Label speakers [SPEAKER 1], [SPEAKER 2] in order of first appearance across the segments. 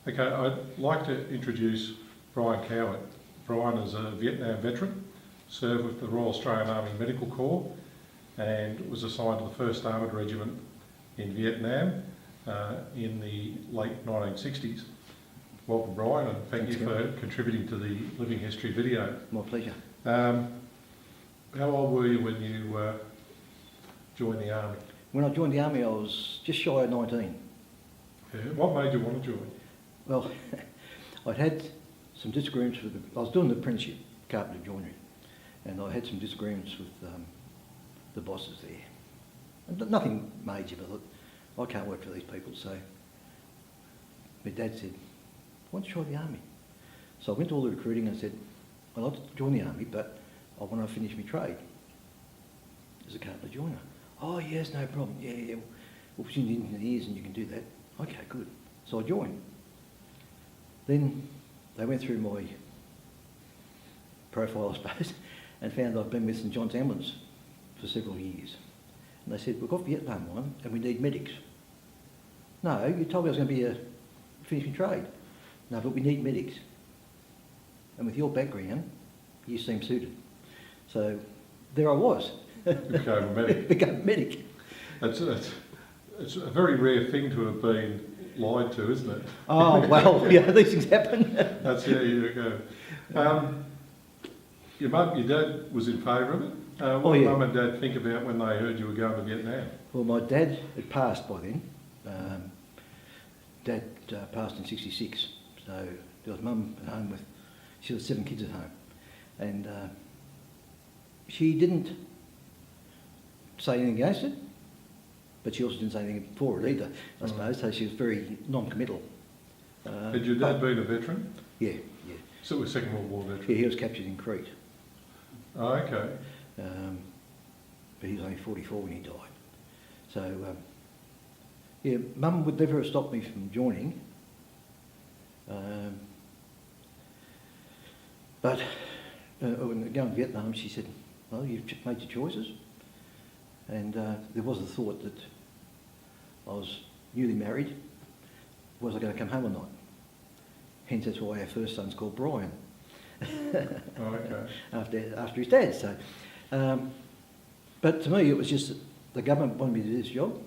[SPEAKER 1] Okay, I'd like to introduce Brian Cowart. Brian is a Vietnam veteran, served with the Royal Australian Army Medical Corps and was assigned to the 1st Armoured Regiment in Vietnam in the late 1960s. Welcome, Brian, and thank you for contributing to the Living History video.
[SPEAKER 2] My pleasure.
[SPEAKER 1] How old were you when you joined the Army?
[SPEAKER 2] When I joined the Army, I was just shy of 19.
[SPEAKER 1] Yeah. What made you want to join?
[SPEAKER 2] Well, I'd had some disagreements with I was doing the apprenticeship, carpenter joinery, and I had some disagreements with the bosses there. And nothing major, but I thought, I can't work for these people, so my dad said, why don't you try the Army? So I went to all the recruiting and said, I'd like to join the Army, but I want to finish my trade as a carpenter joiner. Oh yes, no problem, yeah, we'll put you in engineers and you can do that. Okay, good. So I joined. Then they went through my profile, I suppose, and found I've been with St John's Ambulance for several years. And they said, we've got Vietnam one and we need medics. No, you told me I was going to be a finishing trade. No, but we need medics. And with your background, you seem suited. So there I was.
[SPEAKER 1] You became a medic.
[SPEAKER 2] Became a medic.
[SPEAKER 1] It's a very rare thing to have been lied to, isn't it?
[SPEAKER 2] Oh, well, yeah, these things happen.
[SPEAKER 1] That's how you go. Your dad was in favour of it. What did Mum and Dad think about when they heard you were going to Vietnam?
[SPEAKER 2] Well, my dad had passed by then. Dad passed in '66, so there was Mum at home with, she had 7 kids at home. And she didn't say anything against it, but she also didn't say anything for it either, I suppose, so she was very non-committal.
[SPEAKER 1] Had your dad been a veteran?
[SPEAKER 2] Yeah.
[SPEAKER 1] So it was Second World War veteran?
[SPEAKER 2] Yeah, he was captured in Crete.
[SPEAKER 1] Oh, okay.
[SPEAKER 2] But he was only 44 when he died. So, yeah, Mum would never have stopped me from joining. But when going to Vietnam, she said, well, you've made your choices. And there was the thought that I was newly married. Was I going to come home or not? Hence, that's why our first son's called Brian.
[SPEAKER 1] Oh, okay.
[SPEAKER 2] After his dad. So, but to me, it was just that the government wanted me to do this job.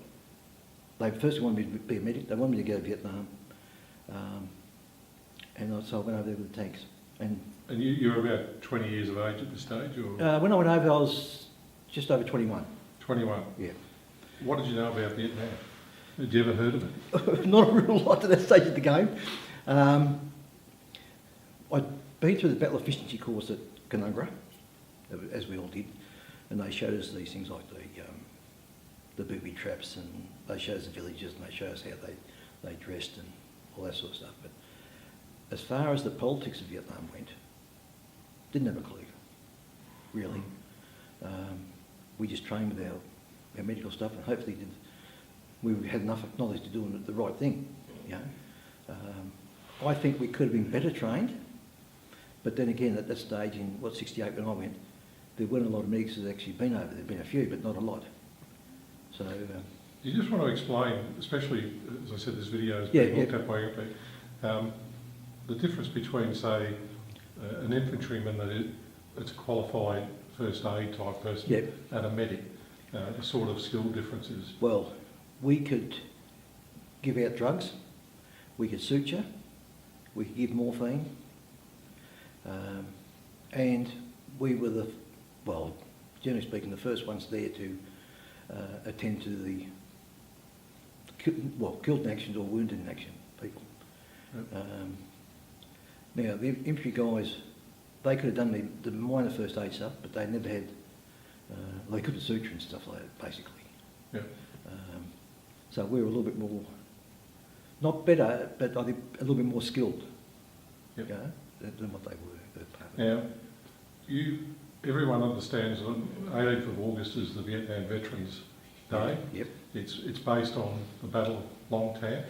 [SPEAKER 2] They first wanted me to be a medic. They wanted me to go to Vietnam, and so I went over there with the tanks. And
[SPEAKER 1] you were about 20 years of age at this stage, or?
[SPEAKER 2] When I went over, I was just over 21.
[SPEAKER 1] 21.
[SPEAKER 2] Yeah.
[SPEAKER 1] What did you know about Vietnam? Had you ever heard of it?
[SPEAKER 2] Not a real lot at that stage of the game. I'd been through the battle efficiency course at Canungra, as we all did, and they showed us these things like the booby traps, and they showed us the villages, and they showed us how they dressed and all that sort of stuff. But as far as the politics of Vietnam went, didn't have a clue, really. We just trained with our medical stuff, and hopefully we had enough knowledge to do the right thing. You know, I think we could have been better trained, but then again, at that stage in '68 when I went, there weren't a lot of medics that had actually been over. There'd been a few, but not a lot. So.
[SPEAKER 1] You just want to explain, especially as I said, this video is being looked at by everybody, the difference between, say, an infantryman that's a qualified first aid type person and a medic, the sort of skill differences.
[SPEAKER 2] Well, we could give out drugs, we could suture, we could give morphine, and we were generally speaking, the first ones there to attend to the killed in action or wounded in action people. Yep. Now, the infantry guys, they could have done the minor first aid stuff, but they never had, they couldn't suture and stuff like that, basically.
[SPEAKER 1] Yeah.
[SPEAKER 2] So we were a little bit more, not better, but I think a little bit more skilled, than what they were.
[SPEAKER 1] Now, everyone understands that 18th of August is the Vietnam Veterans Day.
[SPEAKER 2] Yep.
[SPEAKER 1] It's based on the Battle of Long Tan,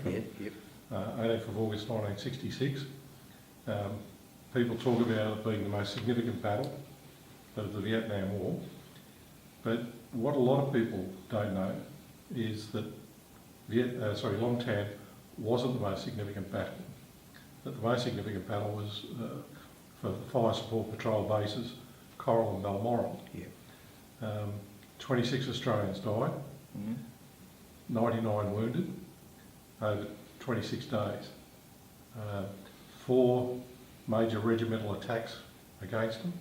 [SPEAKER 1] 18th of August 1966. People talk about it being the most significant battle of the Vietnam War, but what a lot of people don't know is that Long Tan wasn't the most significant battle But the most significant battle was for the fire support patrol bases, Coral and Balmoral.
[SPEAKER 2] Yeah.
[SPEAKER 1] 26 Australians died,
[SPEAKER 2] Mhm.
[SPEAKER 1] 99 wounded over 26 days. 4 major regimental attacks against them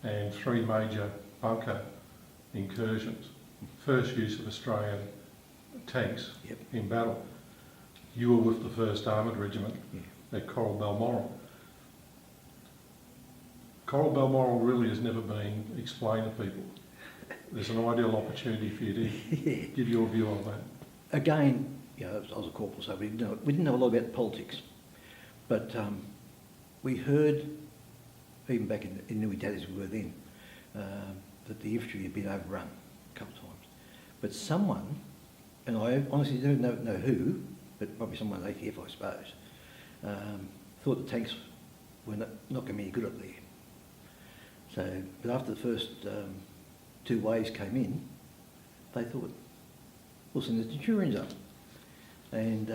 [SPEAKER 1] and 3 major bunker incursions. First use of Australian tanks
[SPEAKER 2] Yep.
[SPEAKER 1] in battle. You were with the 1st Armoured Regiment at Coral Balmoral. Coral Balmoral really has never been explained to people. There's an ideal opportunity for you to
[SPEAKER 2] Yeah.
[SPEAKER 1] give your view on that.
[SPEAKER 2] Again, you know, I was a corporal, so we didn't know a lot about politics, but we heard, even back in Nui Dat as we were then, that the infantry had been overrun a couple of times. But someone, and I honestly don't know who, but probably someone at ATF, I suppose, thought the tanks were not going to be any good up there. So, but after the first 2 waves came in, they thought, we'll send the Centurions up. And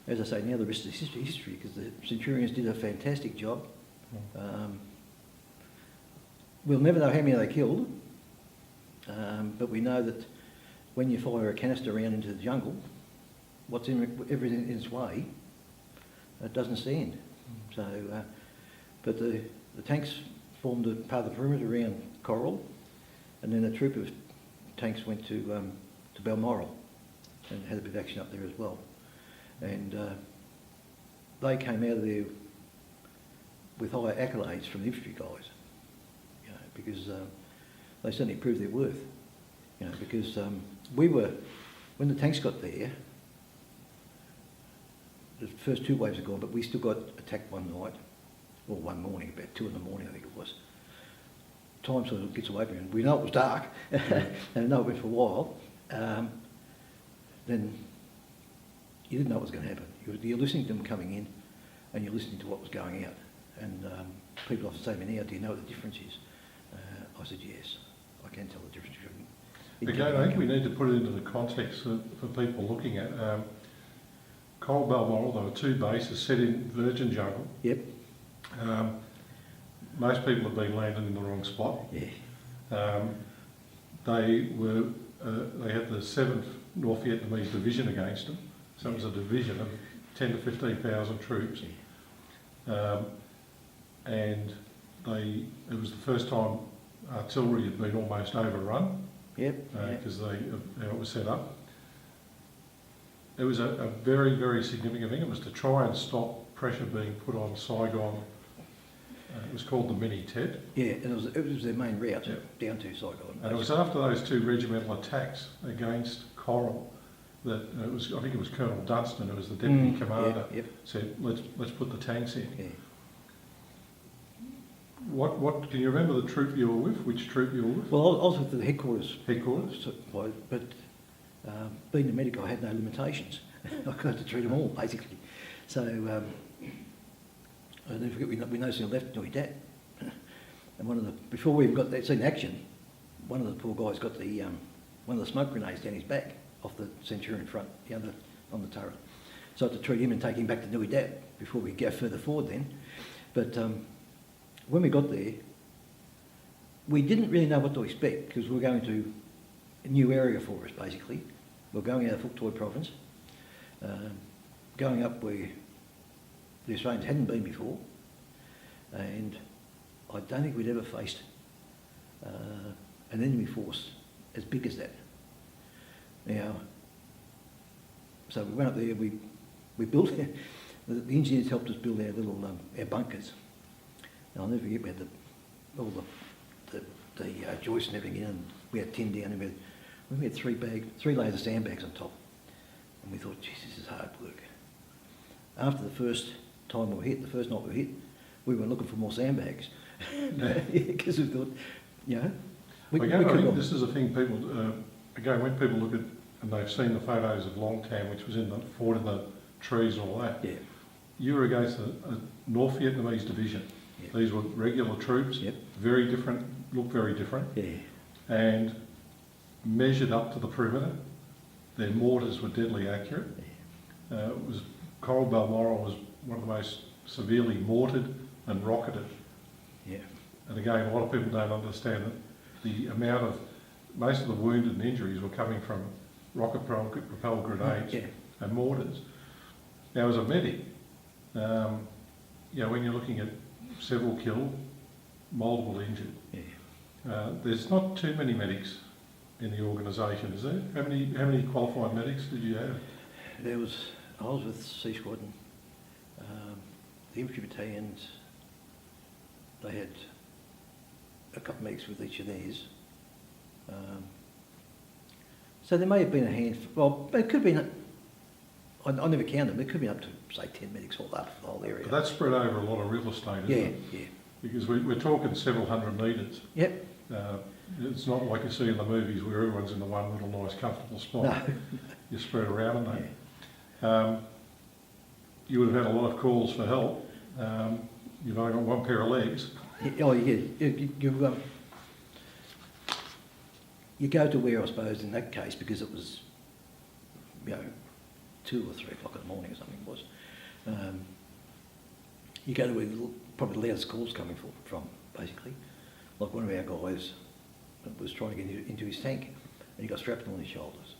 [SPEAKER 2] as I say, now the rest is history, because the Centurions did a fantastic job. We'll never know how many they killed, but we know that when you fire a canister around into the jungle, what's in everything in its way, it doesn't stand. So, but the tanks formed a part of the perimeter around Coral, and then a troop of tanks went to Balmoral and had a bit of action up there as well. And they came out of there with high accolades from the infantry guys, you know, because they certainly proved their worth. You know, because we were, when the tanks got there, the first 2 waves are gone, but we still got attacked one night, or one morning, about 2 in the morning I think it was. Time sort of gets away from you, and we know it was dark, and I know it went for a while. Then you didn't know what was going to happen. You're listening to them coming in, and you're listening to what was going out. And people often say to me now, do you know what the difference is? I said, yes, I can tell the difference.
[SPEAKER 1] Again, I think we need to put it into the context for people looking at. Coral Balmoral, there were 2 bases set in virgin jungle.
[SPEAKER 2] Yep.
[SPEAKER 1] Most people have been landed in the wrong spot.
[SPEAKER 2] Yeah.
[SPEAKER 1] They had the 7th North Vietnamese Division against them, so it was a division of 10 to 15,000 troops. And it was the first time artillery had been almost overrun.
[SPEAKER 2] Yep.
[SPEAKER 1] Because how it was set up. It was a very, very significant thing. It was to try and stop pressure being put on Saigon. It was called the Mini Tet.
[SPEAKER 2] Yeah, and it was their main route down to Saigon.
[SPEAKER 1] And it was after those 2 regimental attacks against Coral that I think it was Colonel Dunstan, who was the deputy commander, said, let's put the tanks in.
[SPEAKER 2] Yeah.
[SPEAKER 1] What can you remember the troop you were with? Which troop you were with?
[SPEAKER 2] Well, I was with the headquarters.
[SPEAKER 1] Headquarters?
[SPEAKER 2] But being a medic, I had no limitations. I got to treat them all, basically. So, I never forget, we noticed on the left Nui Dat. And before we even got that scene action, one of the poor guys got one of the smoke grenades down his back off the Centurion front, on the turret. So I had to treat him and take him back to Nui Dat before we go further forward then. But when we got there, we didn't really know what to expect because we were going to a new area for us, basically. We were going out of Phuoc Toi province, going up where the Australians hadn't been before, and I don't think we'd ever faced an enemy force as big as that. Now, so we went up there, we built, the engineers helped us build our little, our bunkers. And I'll never forget, we had all the joists and everything in, and we had tin down, and we had 3 layers of sandbags on top. And we thought, geez, this is hard work. After the first time we were hit, the first night we were hit, we were looking for more sandbags. Because we thought, you know, we
[SPEAKER 1] I think
[SPEAKER 2] could
[SPEAKER 1] this is a thing people, again, when people look at, and they've seen the photos of Longtan, which was in the fort in the trees and all that,
[SPEAKER 2] yeah.
[SPEAKER 1] you were against a North Vietnamese division.
[SPEAKER 2] Yep.
[SPEAKER 1] These were regular troops,
[SPEAKER 2] Yep.
[SPEAKER 1] very different, looked very different,
[SPEAKER 2] Yeah.
[SPEAKER 1] and measured up to the perimeter. Their mortars were deadly accurate. It was Coral Balmoral was one of the most severely mortared and rocketed.
[SPEAKER 2] Yeah.
[SPEAKER 1] And again, a lot of people don't understand that the amount of, most of the wounded and injuries were coming from rocket-propelled grenades
[SPEAKER 2] Yeah.
[SPEAKER 1] and mortars. Now, as a medic, when you're looking at several killed, multiple injured,
[SPEAKER 2] Yeah.
[SPEAKER 1] there's not too many medics in the organisation, is there? How many qualified medics did you have?
[SPEAKER 2] I was with C Squadron, the infantry battalions, they had a couple of medics with each of theirs. So there may have been a handful, well, it could have been, I never counted them, it could have been up to, say, 10 medics all up for the whole area.
[SPEAKER 1] But that's spread over a lot of real estate, isn't it?
[SPEAKER 2] Yeah.
[SPEAKER 1] Because we're talking several hundred metres.
[SPEAKER 2] Yep.
[SPEAKER 1] It's not like you see in the movies where everyone's in the one little nice comfortable spot.
[SPEAKER 2] No.
[SPEAKER 1] You're spread around, and
[SPEAKER 2] Yeah.
[SPEAKER 1] that. You would have had a lot of calls for help. You've only got one pair of legs.
[SPEAKER 2] Oh, yeah. You go to where, I suppose, in that case, because it was, 2 or 3 o'clock in the morning or something it was. You go to where probably the loudest calls coming from, basically. Like one of our guys was trying to get into his tank and he got strapped on his shoulders,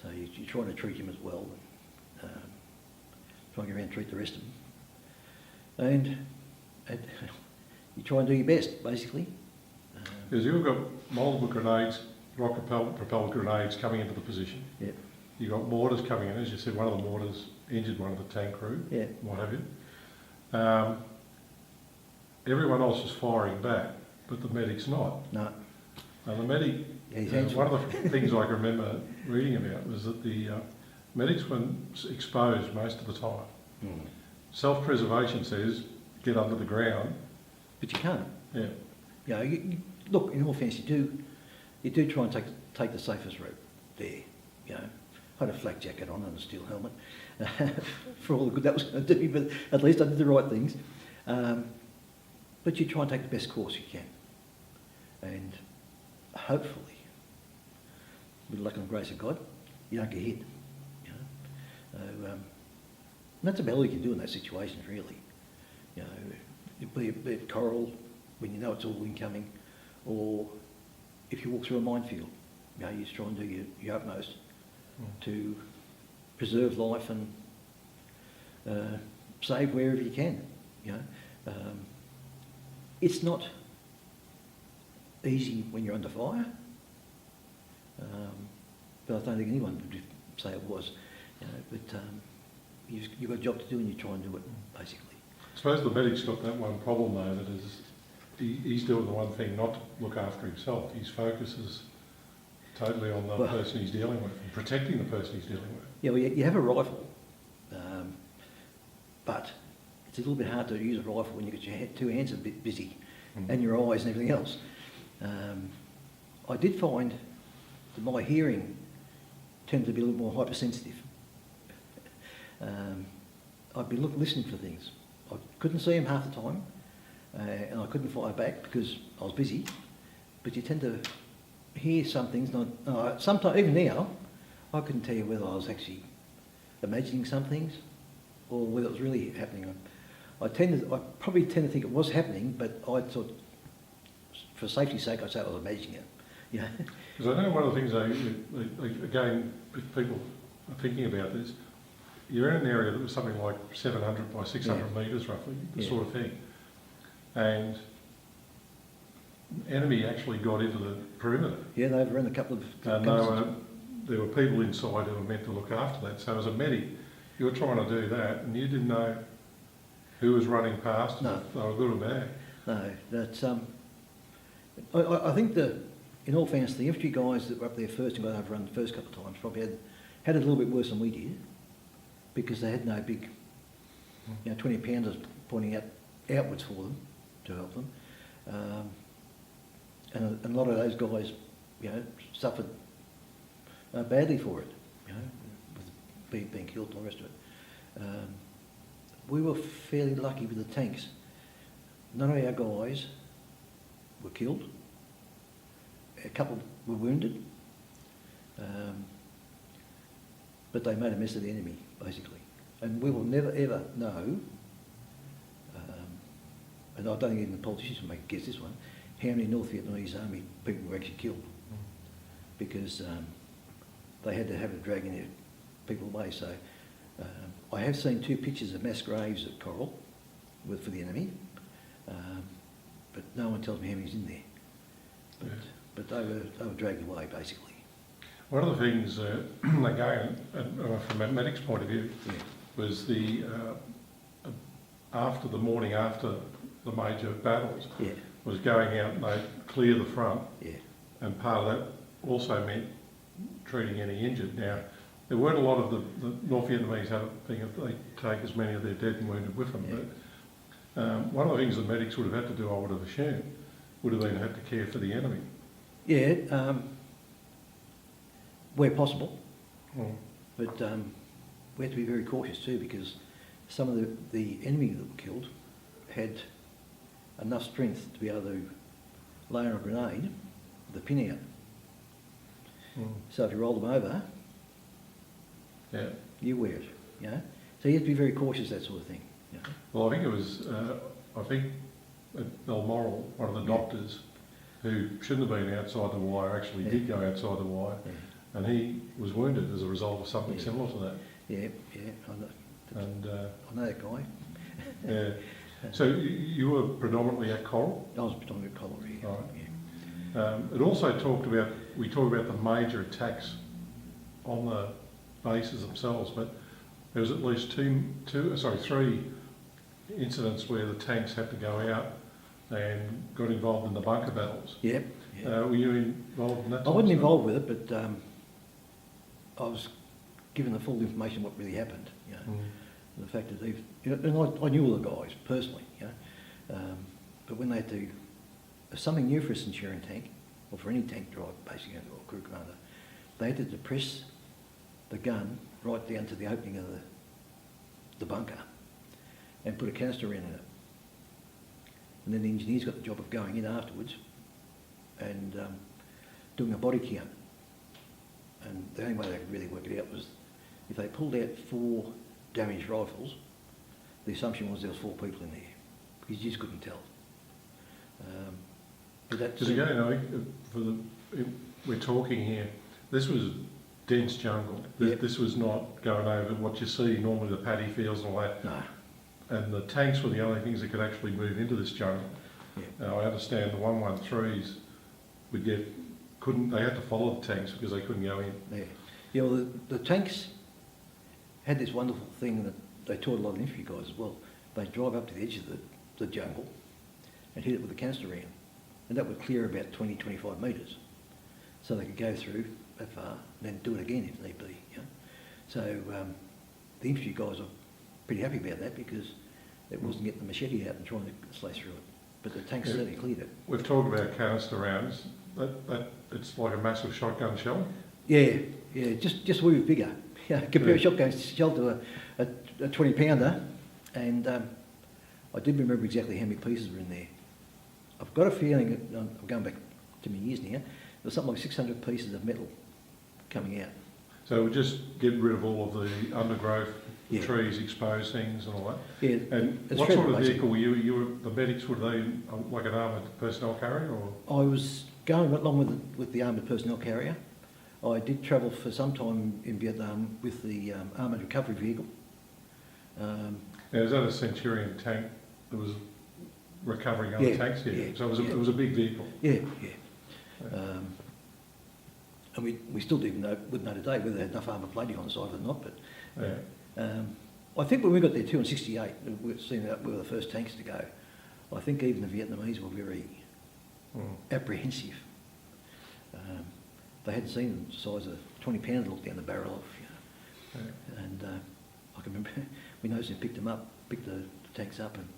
[SPEAKER 2] So you're trying to treat him as well and trying to get around and treat the rest of them. And you try and do your best, basically.
[SPEAKER 1] Because you've got multiple grenades, rocket-propelled grenades coming into the position.
[SPEAKER 2] Yep.
[SPEAKER 1] You've got mortars coming in. As you said, one of the mortars injured one of the tank crew,
[SPEAKER 2] Yeah.
[SPEAKER 1] what have you. Everyone else is firing back, but the medic's not.
[SPEAKER 2] No.
[SPEAKER 1] Now the medic,
[SPEAKER 2] Yeah, his hands
[SPEAKER 1] one of the things I can remember reading about was that the medics were exposed most of the time.
[SPEAKER 2] Mm.
[SPEAKER 1] Self-preservation says get under the ground.
[SPEAKER 2] But you can't.
[SPEAKER 1] Yeah.
[SPEAKER 2] Look, in all fairness, you do try and take the safest route there. I had a flak jacket on and a steel helmet for all the good that was going to do me, but at least I did the right things. But you try and take the best course you can. And hopefully, with the luck and the grace of God, you don't get hit. And that's about all you can do in those situations, really. Be it coral, when you know it's all incoming, or if you walk through a minefield, you just try and do your utmost to preserve life and save wherever you can. It's not easy when you're under fire, but I don't think anyone would say it was. But you've got a job to do and you try and do it, basically.
[SPEAKER 1] I suppose the medic's got that one problem though, that is he's doing the one thing not to look after himself. His focus is totally on the person he's dealing with and protecting the person he's dealing with.
[SPEAKER 2] Yeah, well, you have a rifle, but it's a little bit hard to use a rifle when you've got your 2 hands a bit busy and your eyes and everything else. I did find that my hearing tended to be a little more hypersensitive. I'd be listening for things. I couldn't see them half the time, and I couldn't fire back because I was busy. But you tend to hear some things. Sometimes, even now, I couldn't tell you whether I was actually imagining some things or whether it was really happening. I probably tend to think it was happening, but I thought, for safety's sake, I'd say I was imagining it.
[SPEAKER 1] Because I know one of the things, again, if people are thinking about this, you're in an area that was something like 700 by 600 metres roughly, the sort of thing. And enemy actually got into the perimeter.
[SPEAKER 2] Yeah, they overran a couple of...
[SPEAKER 1] And there were people inside who were meant to look after that. So as a medic, you were trying to do that and you didn't know who was running past,
[SPEAKER 2] no.
[SPEAKER 1] if they were good or bad.
[SPEAKER 2] No, that's... I think in all fairness, the infantry guys that were up there first and got overrun the first couple of times probably had it a little bit worse than we did, because they had no big, 20 pounders pointing outwards for them to help them, and a lot of those guys, suffered badly for it, with being killed and all the rest of it. We were fairly lucky with the tanks. None of our guys were killed. A couple were wounded, but they made a mess of the enemy. basically. And we will never ever know, and I don't think even the politicians will make a guess this one, how many North Vietnamese army people were actually killed. Because they had to have a dragging their people away. So I have seen 2 pictures of mass graves at Coral for the enemy, but no one tells me how many's in there. But they were dragged away, basically.
[SPEAKER 1] One of the things, again, from a medic's point of view,
[SPEAKER 2] Yeah.
[SPEAKER 1] was the after the morning after the major battles,
[SPEAKER 2] Yeah,
[SPEAKER 1] was going out and they'd clear the front,
[SPEAKER 2] yeah,
[SPEAKER 1] and part of that also meant treating any injured. Now, there weren't a lot of the North Vietnamese had a thing of they take as many of their dead and wounded with them,
[SPEAKER 2] Yeah.
[SPEAKER 1] but one of the things the medics would have had to do, I would have assumed, would have been had to care for the enemy.
[SPEAKER 2] yeah. Where possible,
[SPEAKER 1] Mm.
[SPEAKER 2] but we have to be very cautious too, because some of the enemy that were killed had enough strength to be able to lay on a grenade with the pin out.
[SPEAKER 1] Mm.
[SPEAKER 2] So if you roll them over,
[SPEAKER 1] Yeah.
[SPEAKER 2] you wear it, you know. So you have to be very cautious, that sort of thing. You know?
[SPEAKER 1] Well, I think it was, at Balmoral, one of the
[SPEAKER 2] Yeah.
[SPEAKER 1] doctors who shouldn't have been outside the wire actually
[SPEAKER 2] Yeah.
[SPEAKER 1] did go outside the wire,
[SPEAKER 2] Yeah,
[SPEAKER 1] and he was wounded as a result of something
[SPEAKER 2] Yeah.
[SPEAKER 1] similar to that.
[SPEAKER 2] yeah, I
[SPEAKER 1] And
[SPEAKER 2] know that guy.
[SPEAKER 1] yeah, so you were predominantly at Coral.
[SPEAKER 2] I was talking about Colliery.
[SPEAKER 1] Right.
[SPEAKER 2] Yeah.
[SPEAKER 1] It also we talked about the major attacks on the bases themselves, but there was at least three incidents where the tanks had to go out and got involved in the bunker battles.
[SPEAKER 2] Yeah. Yeah.
[SPEAKER 1] Were you involved in that?
[SPEAKER 2] I
[SPEAKER 1] type
[SPEAKER 2] wasn't
[SPEAKER 1] of stuff?
[SPEAKER 2] involved with it, but I was given the full information of what really happened. You know,
[SPEAKER 1] Mm.
[SPEAKER 2] the fact that they've, you know, and I knew all the guys personally. You know, but when they had to, something new for a Centurion tank, or for any tank driver, basically, or crew commander, they had to depress the gun right down to the opening of the bunker and put a canister in it. And then the engineers got the job of going in afterwards and doing a body count. And the only way they could really work it out was if they pulled out 4 damaged rifles, the assumption was there was 4 people in there, because you just couldn't tell. But that's
[SPEAKER 1] Because again, I think we're talking here, this was dense jungle.
[SPEAKER 2] Yep.
[SPEAKER 1] This was not going over what you see normally, the paddy fields and all that.
[SPEAKER 2] no,
[SPEAKER 1] And the tanks were the only things that could actually move into this jungle.
[SPEAKER 2] yeah,
[SPEAKER 1] Now, I understand the 113s they had to follow the tanks because they couldn't go in.
[SPEAKER 2] yeah. Yeah, well, the tanks had this wonderful thing that they taught a lot of infantry guys as well. They'd drive up to the edge of the jungle and hit it with a canister round, and that would clear about 20, 25 metres. So they could go through that far and then do it again if need be. You know? So the infantry guys are pretty happy about that, because it wasn't getting the machete out and trying to slice through it. But the tanks
[SPEAKER 1] Yeah.
[SPEAKER 2] certainly cleared it.
[SPEAKER 1] We've talked about canister rounds. It's like a massive shotgun shell.
[SPEAKER 2] Yeah, yeah, just we were bigger. Yeah, compare a shotgun shell to a 20 pounder, and I did remember exactly how many pieces were in there. I've got a feeling, I'm going back to my years now, there was something like 600 pieces of metal coming out.
[SPEAKER 1] So we just get rid of all of the undergrowth,
[SPEAKER 2] Yeah.
[SPEAKER 1] trees, exposed things and all that.
[SPEAKER 2] Yeah,
[SPEAKER 1] And
[SPEAKER 2] it's
[SPEAKER 1] what
[SPEAKER 2] fairly
[SPEAKER 1] sort of
[SPEAKER 2] basic.
[SPEAKER 1] vehicle were you the medics, were they like an armoured personnel carrier or?
[SPEAKER 2] I was going along with the armoured personnel carrier. I did travel for some time in Vietnam with the armoured recovery vehicle.
[SPEAKER 1] Now, is that a Centurion tank that was recovering other
[SPEAKER 2] Yeah,
[SPEAKER 1] tanks here?
[SPEAKER 2] yeah,
[SPEAKER 1] So it
[SPEAKER 2] yeah.
[SPEAKER 1] was a big vehicle.
[SPEAKER 2] Yeah, yeah. And we still didn't know, wouldn't know today whether they had enough armour plating on the side or not, but
[SPEAKER 1] Yeah.
[SPEAKER 2] I think when we got there too in '68, we were the first tanks to go. I think even the Vietnamese were very apprehensive. They hadn't seen the size of a 20 pounder look down the barrel of, you know.
[SPEAKER 1] Yeah.
[SPEAKER 2] And I can remember we noticed and picked the tanks up, and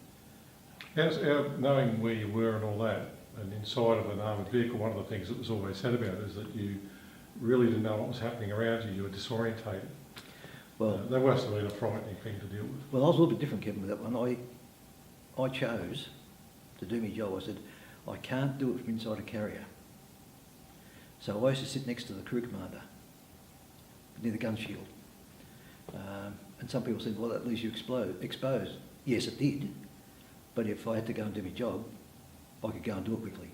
[SPEAKER 1] Knowing where you were and all that, and inside of an armoured vehicle, one of the things that was always said about it is that you really didn't know what was happening around you. You were disorientated.
[SPEAKER 2] well,
[SPEAKER 1] That must have been a frightening thing to deal with.
[SPEAKER 2] well, I was a little bit different, Kevin, with that one. I chose to do my job. I said, I can't do it from inside a carrier. So I used to sit next to the crew commander, near the gun shield. And some people said, well, at least you exposed. Yes, it did. But if I had to go and do my job, I could go and do it quickly.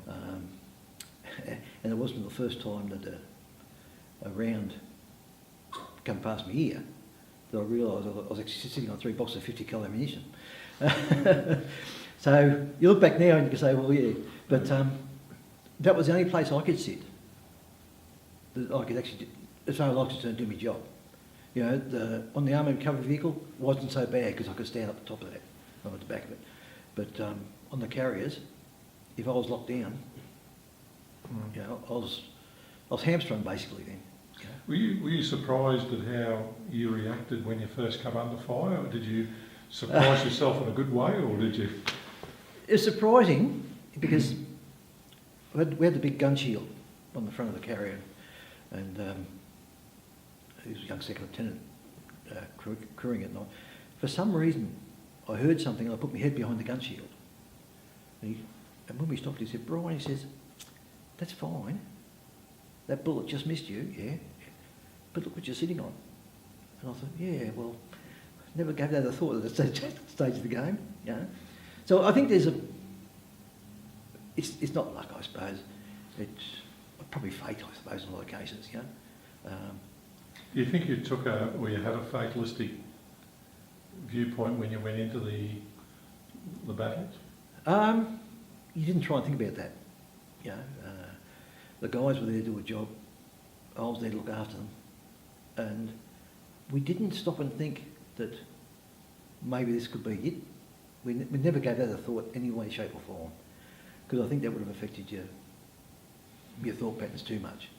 [SPEAKER 2] And it wasn't the first time that a round come past me here that I realised I was actually sitting on 3 boxes of 50 cal ammunition. So you look back now and you can say, well, yeah, but that was the only place I could sit that I could actually, as far as I was concerned, do my job. You know, on the armoured covered vehicle wasn't so bad because I could stand up the top of that, not at the back of it. But on the carriers, if I was locked down, you know, I was hamstrung basically then. You know.
[SPEAKER 1] Were you surprised at how you reacted when you first come under fire? Or did you surprise yourself in a good way, or did you?
[SPEAKER 2] It's surprising because we had the big gun shield on the front of the carrier, and he was a young second lieutenant crewing at night. For some reason, I heard something and I put my head behind the gun shield. And when we stopped, he said, "Brian," he says, "that's fine. That bullet just missed you, yeah, but look what you're sitting on." And I thought, yeah, well, never gave that a thought at the stage of the game, you know. So I think there's it's not luck, I suppose. It's probably fate, I suppose, in a lot of cases, you know.
[SPEAKER 1] Do you think you had a fatalistic viewpoint when you went into the battles?
[SPEAKER 2] You didn't try and think about that, you know. The guys were there to do a job. I was there to look after them, and we didn't stop and think that maybe this could be it. We never gave that a thought any way, shape or form, because I think that would have affected your thought patterns too much.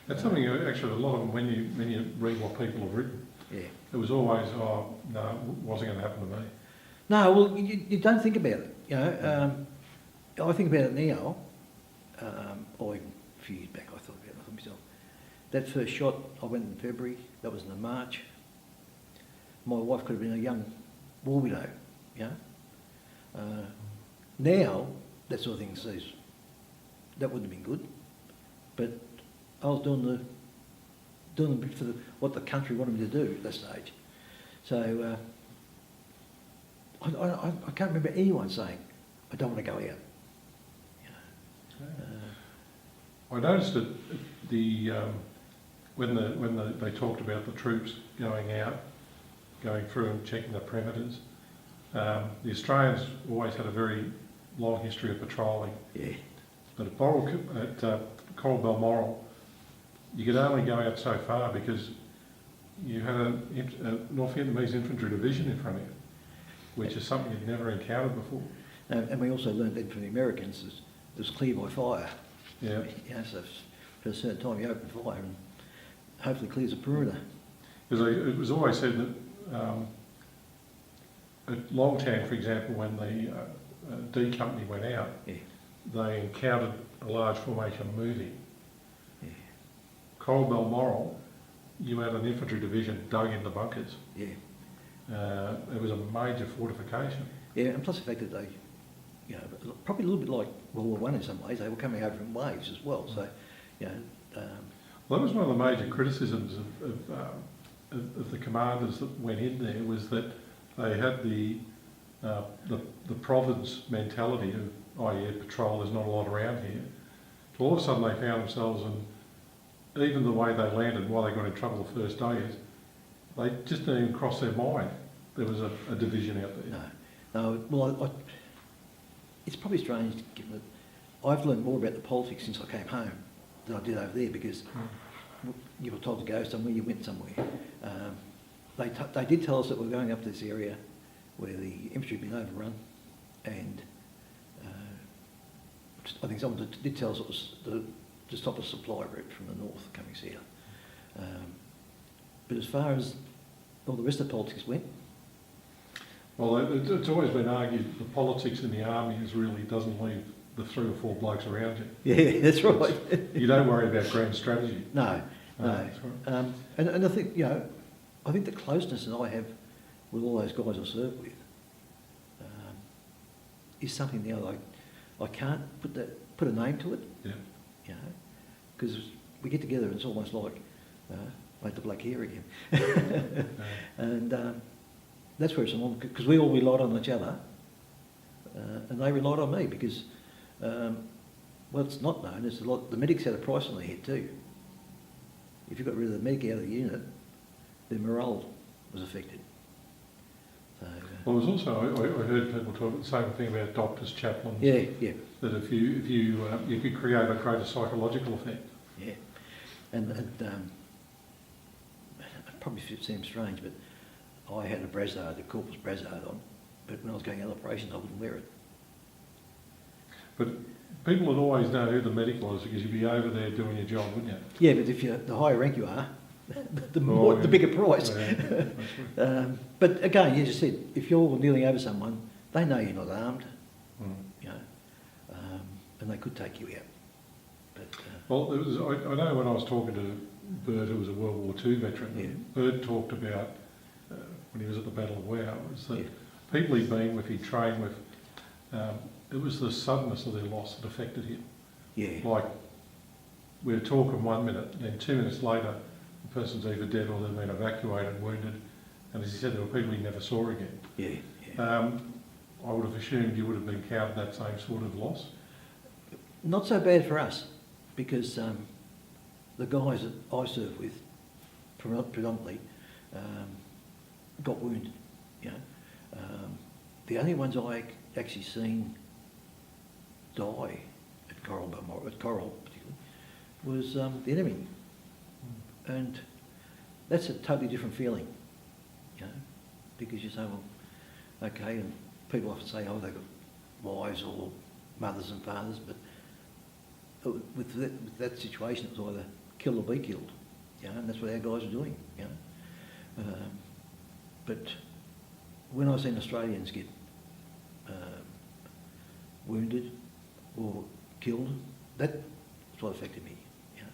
[SPEAKER 1] That's something actually a lot of them, when you read what people have written,
[SPEAKER 2] Yeah.
[SPEAKER 1] it was always, oh no, it wasn't going to happen to me.
[SPEAKER 2] No, well, you don't think about it, you know. I think about it now, or even a few years back I thought about it for myself. That first shot, I went in February, that was in the March. My wife could have been a young war widow, you know. Now, that sort of thing says, that wouldn't have been good, but I was doing the bit for what the country wanted me to do at that stage. So I can't remember anyone saying, I don't want to go out. You know,
[SPEAKER 1] I noticed that when they talked about the troops going out, going through and checking the perimeters, the Australians always had a very long history of patrolling.
[SPEAKER 2] yeah,
[SPEAKER 1] But at Coral Balmoral, you could only go out so far because you had a North Vietnamese infantry division in front of you, which is something you'd never encountered before.
[SPEAKER 2] and we also learned that from the Americans, it was clear by fire.
[SPEAKER 1] Yeah.
[SPEAKER 2] You know, so for a certain time you open fire and hopefully clears the perimeter.
[SPEAKER 1] Because it was always said that at Longtan, for example, when the D Company went out,
[SPEAKER 2] Yeah.
[SPEAKER 1] they encountered a large formation moving.
[SPEAKER 2] Yeah.
[SPEAKER 1] Coral Balmoral, you had an infantry division dug into bunkers.
[SPEAKER 2] Yeah.
[SPEAKER 1] It was a major fortification.
[SPEAKER 2] Yeah, and plus the fact that they, you know, probably a little bit like World War I in some ways, they were coming over in waves as well. So, you know.
[SPEAKER 1] Well, that was one of the major criticisms of the commanders that went in there, was that they had the province mentality of, oh yeah, patrol, there's not a lot around here. So all of a sudden they found themselves, and even the way they landed, why they got in trouble the first day is, they just didn't even cross their mind there was a division out there.
[SPEAKER 2] No, well, it's probably strange given that I've learned more about the politics since I came home than I did over there, because you were told to go somewhere, you went somewhere. They did tell us that we're going up to this area where the infantry had been overrun, and I think someone did tell us it was to stop a supply route from the north coming south. But as far as all the rest of the politics went,
[SPEAKER 1] Well, it's always been argued the politics in the army really doesn't leave the 3 or 4 blokes around you.
[SPEAKER 2] yeah, that's right.
[SPEAKER 1] You don't worry about grand strategy.
[SPEAKER 2] No.
[SPEAKER 1] That's right.
[SPEAKER 2] And I think, you know, I think the closeness that I have with all those guys I served with is something now that I can't put a name to it.
[SPEAKER 1] Yeah.
[SPEAKER 2] You know, because we get together and it's almost like I had the black hair again. And that's where it's on, because we all relied on each other, and they relied on me because what's not known is the medics had a price on their head too. If you got rid of the medic out of the unit, their morale was affected. So,
[SPEAKER 1] Well, it was also, I heard people talk the same thing about doctors, chaplains.
[SPEAKER 2] yeah, yeah,
[SPEAKER 1] That if you could create a greater psychological effect.
[SPEAKER 2] yeah. And it probably seems strange, but I had a brassard, the corporal's brassard on, but when I was going out operations, I wouldn't wear it.
[SPEAKER 1] But people would always know who the medic was because you'd be over there doing your job, wouldn't you?
[SPEAKER 2] Yeah, but if the higher rank you are, the
[SPEAKER 1] Yeah.
[SPEAKER 2] bigger price.
[SPEAKER 1] Yeah, that's right.
[SPEAKER 2] But again, as you said, if you're kneeling over someone, they know you're not armed,
[SPEAKER 1] Mm.
[SPEAKER 2] you know, and they could take you out. But
[SPEAKER 1] Well, it was, I know when I was talking to Bert, who was a World War II veteran,
[SPEAKER 2] Yeah.
[SPEAKER 1] Bert talked about, when he was at the Battle of Wau, was that
[SPEAKER 2] Yeah.
[SPEAKER 1] people he'd been with, he'd trained with, it was the suddenness of their loss that affected him.
[SPEAKER 2] yeah,
[SPEAKER 1] Like, we were talking 1 minute, and then 2 minutes later, the person's either dead or they've been evacuated, wounded, and as he said, there were people he never saw again.
[SPEAKER 2] yeah, yeah.
[SPEAKER 1] I would have assumed you would have encountered that same sort of loss.
[SPEAKER 2] Not so bad for us, because the guys that I served with, predominantly, got wounded. You know, the only ones I actually seen die at Coral, particularly, was the enemy, and that's a totally different feeling. You know, because you say, well, okay, and people often say, oh, they've got wives or mothers and fathers, but with that situation, it was either kill or be killed, you know, and that's what our guys are doing, you know. But when I've seen Australians get wounded or killed, that's what affected me, you know.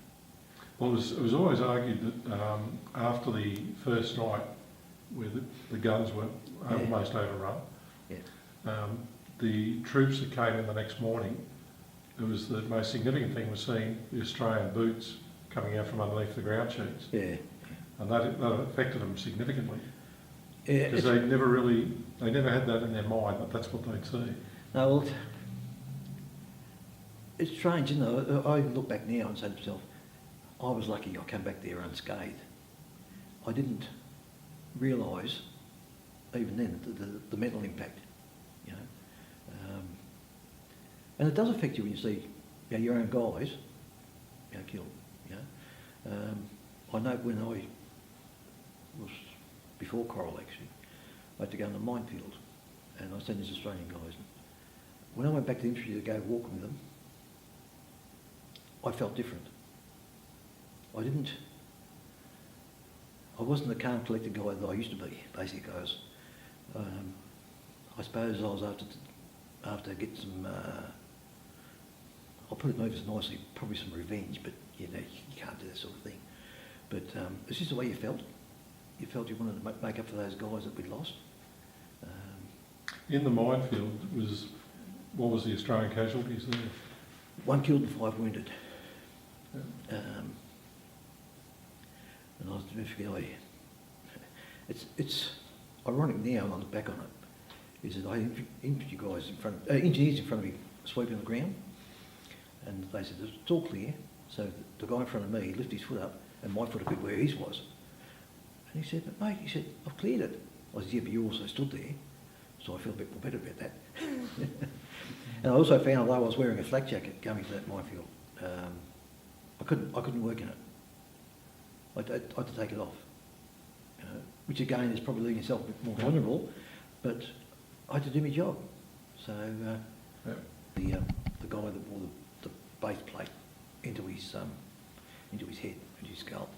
[SPEAKER 1] Well, it was always argued that after the first night, where the guns were almost overrun,
[SPEAKER 2] Yeah.
[SPEAKER 1] The troops that came in the next morning, it was the most significant thing was seeing the Australian boots coming out from underneath the ground sheets,
[SPEAKER 2] Yeah.
[SPEAKER 1] and that affected them significantly
[SPEAKER 2] Yeah,
[SPEAKER 1] because they never had that in their mind that that's what they'd see.
[SPEAKER 2] no, well, it's strange, you know. I look back now and say to myself, I was lucky I came back there unscathed. I didn't realise, even then, the mental impact, you know. And it does affect you when you see, you know, your own guys, you know, killed, you know. I know when I was, before Coral actually, I had to go in the minefield, and I seen these Australian guys. When I went back to the infantry to go walking with them, I felt different. I wasn't the calm, collected guy that I used to be, basically. I suppose I was after getting some, I'll put it nicely, probably some revenge, but you know, you can't do that sort of thing. But it's just the way you felt. You felt you wanted to make up for those guys that we'd lost.
[SPEAKER 1] In the minefield, what was the Australian casualties there?
[SPEAKER 2] 1 killed and 5 wounded.
[SPEAKER 1] Yeah.
[SPEAKER 2] And I was it's ironic now when I look back on it, is that I had infantry guys engineers in front of me sweeping the ground, and they said, it's all clear. So the guy in front of me lifted his foot up, and my foot a bit where his was. And he said, but mate, he said, I've cleared it. I said, yeah, but you also stood there, so I feel a bit more better about that. And I also found, although I was wearing a flak jacket going to that minefield, I couldn't work in it. I had to take it off, which again is probably leaving yourself a bit more vulnerable, but I had to do my job. So the guy that wore the base plate into his head, into his skull.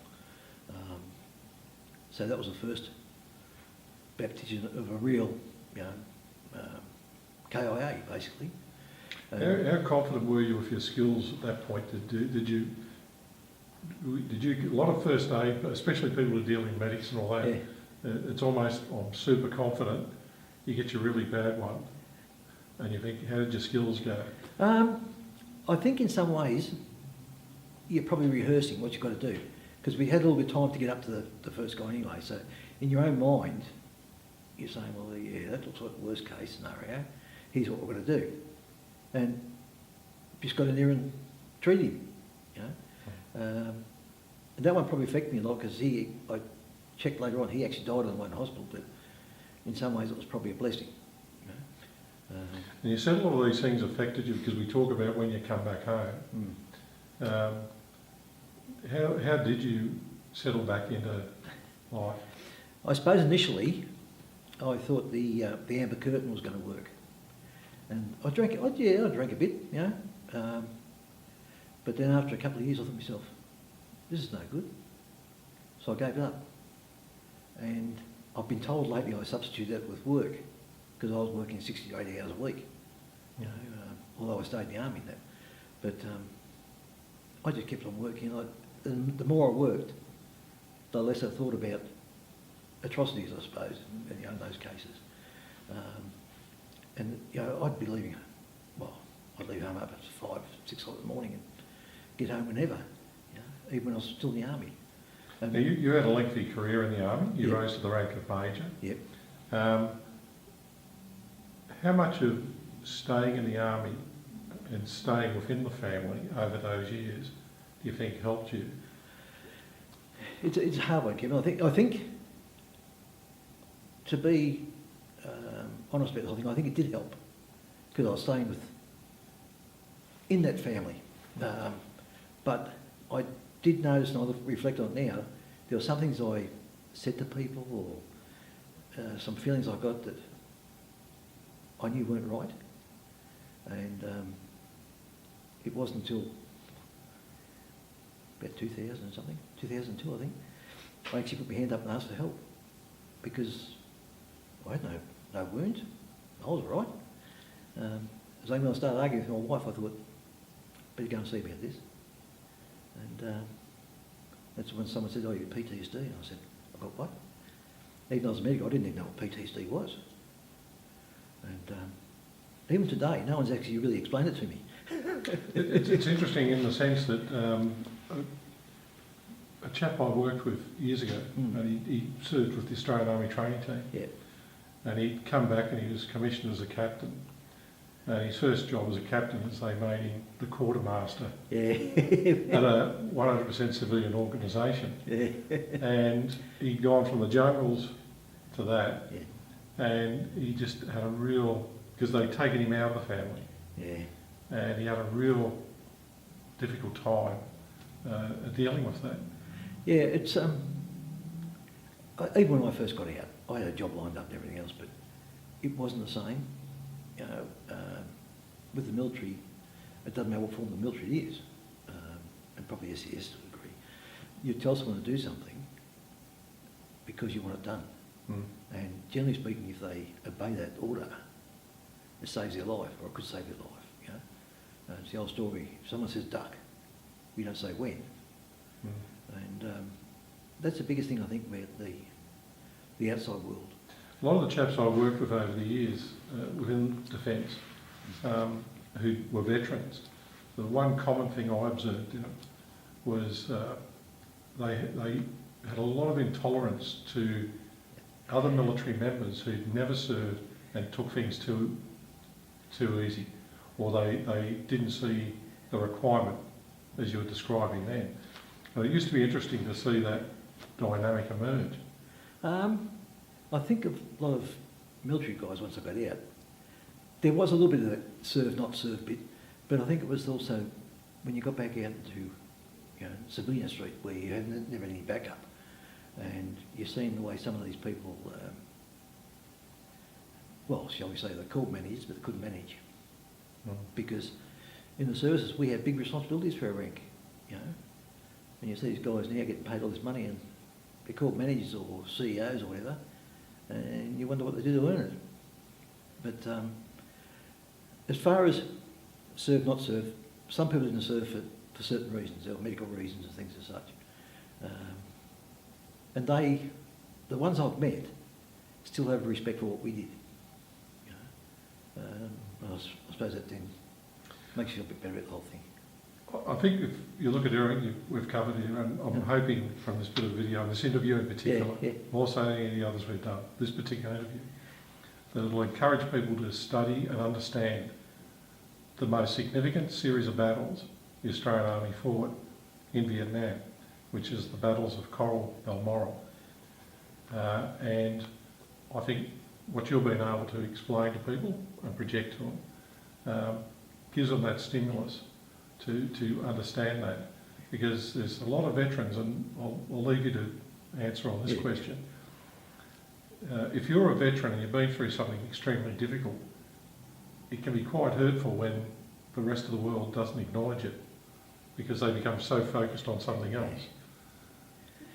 [SPEAKER 2] So that was the first baptism of a real, KIA basically.
[SPEAKER 1] How confident were you with your skills at that point? Did you a lot of first aid, especially people who deal in medics and all that?
[SPEAKER 2] Yeah.
[SPEAKER 1] It's almost, I'm super confident. You get your really bad one, and you think, how did your skills go?
[SPEAKER 2] I think in some ways you're probably rehearsing what you've got to do, because we had a little bit of time to get up to the first guy anyway. So in your own mind, you're saying, well, yeah, that looks like the worst case scenario. Here's what we're going to do. And just got in there and treated him, you know. And that one probably affected me a lot because I checked later on, he actually died on the way to hospital, but in some ways it was probably a blessing. You know?
[SPEAKER 1] And you said a lot of these things affected you because we talk about when you come back home. How did you settle back into life?
[SPEAKER 2] I suppose initially I thought the Amber Curtain was going to work. And I drank a bit, you know. But then after a couple of years I thought to myself, this is no good. So I gave it up. And I've been told lately I substitute that with work because I was working 60 to 80 hours a week, you know, although I stayed in the army and that. But I just kept on working. And the more I worked, the less I thought about atrocities, I suppose, in those cases. And you know, I'd be leaving. Well, I'd leave home up at 5, 6 o'clock in the morning and get home whenever. You know, even when I was still in the army.
[SPEAKER 1] Now you had a lengthy career in the army. You rose to the rank of major.
[SPEAKER 2] Yep.
[SPEAKER 1] How much of staying in the army and staying within the family over those years do you think helped you?
[SPEAKER 2] It's a hard one, Kevin. I think to be honest about the whole thing, I think it did help because I was staying in that family. But I did notice, and I reflect on it now, there were some things I said to people or some feelings I got that I knew weren't right. And it wasn't until about 2000 or something, 2002 I think, I actually put my hand up and asked for help because I had no wounds. I was all right. As when I started arguing with my wife, I thought, better go and see about this. And that's when someone said, oh, you got PTSD. And I said, I've got what? Even though I was a medic, I didn't even know what PTSD was. And even today, no one's actually really explained it to me.
[SPEAKER 1] It's interesting in the sense that a chap I worked with years ago, and he served with the Australian Army training team.
[SPEAKER 2] Yeah.
[SPEAKER 1] And he'd come back and he was commissioned as a captain. And his first job as a captain is they made him the quartermaster at a 100% civilian organisation.
[SPEAKER 2] Yeah.
[SPEAKER 1] And he'd gone from the jungles to that,
[SPEAKER 2] Yeah.
[SPEAKER 1] and he just had a real, because they'd taken him out of the family,
[SPEAKER 2] Yeah.
[SPEAKER 1] and he had a real difficult time dealing with that.
[SPEAKER 2] Yeah, it's even when I first got out, I had a job lined up and everything else, but it wasn't the same. You know, with the military, it doesn't matter what form the military is, and probably SES to a degree. You tell someone to do something because you want it done. And generally speaking, if they obey that order, it saves their life, or it could save their life. You know, it's the old story. If someone says duck, we don't say when. And that's the biggest thing I think about the outside world.
[SPEAKER 1] A lot of the chaps I've worked with over the years within defence who were veterans, the one common thing I observed in it was they had a lot of intolerance to other military members who'd never served and took things too easy, or they didn't see the requirement as you were describing then. And it used to be interesting to see that dynamic emerge.
[SPEAKER 2] I think of a lot of military guys once I got out, there was a little bit of that serve, not serve bit, but I think it was also when you got back out into civilian street where you had never any backup, and you're seeing the way some of these people, well, shall we say, they're called managers, but they couldn't manage. Because in the services we had big responsibilities for our rank, you know, and you see these guys now getting paid all this money and they're called managers or CEOs or whatever, and you wonder what they do to earn it. But as far as serve, not serve, some people didn't serve for certain reasons, or medical reasons and things as such. And the ones I've met, still have respect for what we did. You know? I suppose that then makes you feel a bit better about the whole thing.
[SPEAKER 1] I think if you look at everything we've covered here, and I'm hoping from this bit of video and this interview in particular,
[SPEAKER 2] Yeah.
[SPEAKER 1] more so than any others we've done, this particular interview, that it'll encourage people to study and understand the most significant series of battles the Australian Army fought in Vietnam, which is the battles of Coral, Balmoral. And I think what you've been able to explain to people and project to them gives them that stimulus to understand that, because there's a lot of veterans, and I'll leave you to answer on this question. If you're a veteran and you've been through something extremely difficult, it can be quite hurtful when the rest of the world doesn't acknowledge it, because they become so focused on something else.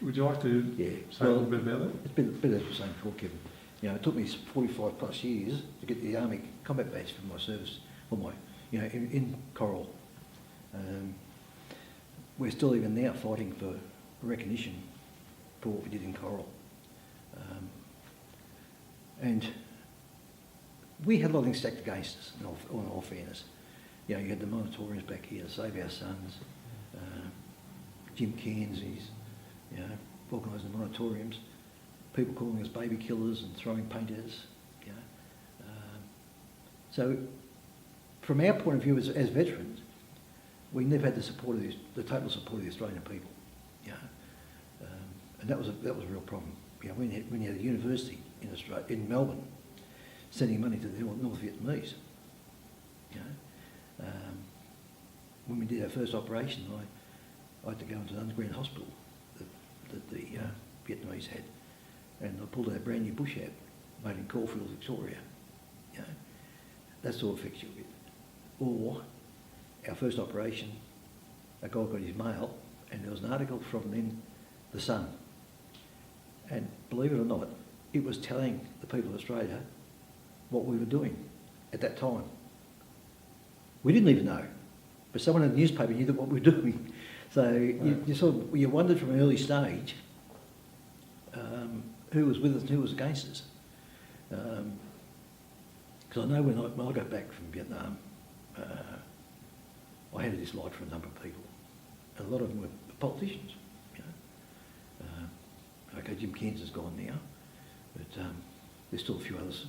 [SPEAKER 1] Would you like to say a little bit about that?
[SPEAKER 2] It's been the same before, Kevin. You know, it took me 45 plus years to get the Army combat badge for my service, for my, you know, in Coral. We're still even now fighting for recognition for what we did in Coral. And we had a lot of things stacked against us, in all fairness. You know, you had the moratoriums back here, Save Our Sons, Jim Cairnsey's, you know, organising the moratoriums, people calling us baby killers and throwing paint at us, you know. So, from our point of view as veterans, we never had the support of the total support of the Australian people, you know. And that was a real problem. You know, when you had a university in Australia, in Melbourne, sending money to the North Vietnamese, you know. When we did our first operation, I had to go into an underground hospital that the Vietnamese had, and I pulled out a brand new bush out made in Caulfield, Victoria. You know, that sort of affects you a bit. Or our first operation, a guy got his mail, and there was an article from then the Sun, and believe it or not, it was telling the people of Australia what we were doing at that time. We didn't even know, but someone in the newspaper knew that what we were doing. So you sort of, you wondered from an early stage who was with us and who was against us. Because I know when I got back from Vietnam, I had a dislike for a number of people, and a lot of them were politicians. You know, okay, Jim Cairns is gone now, but there's still a few others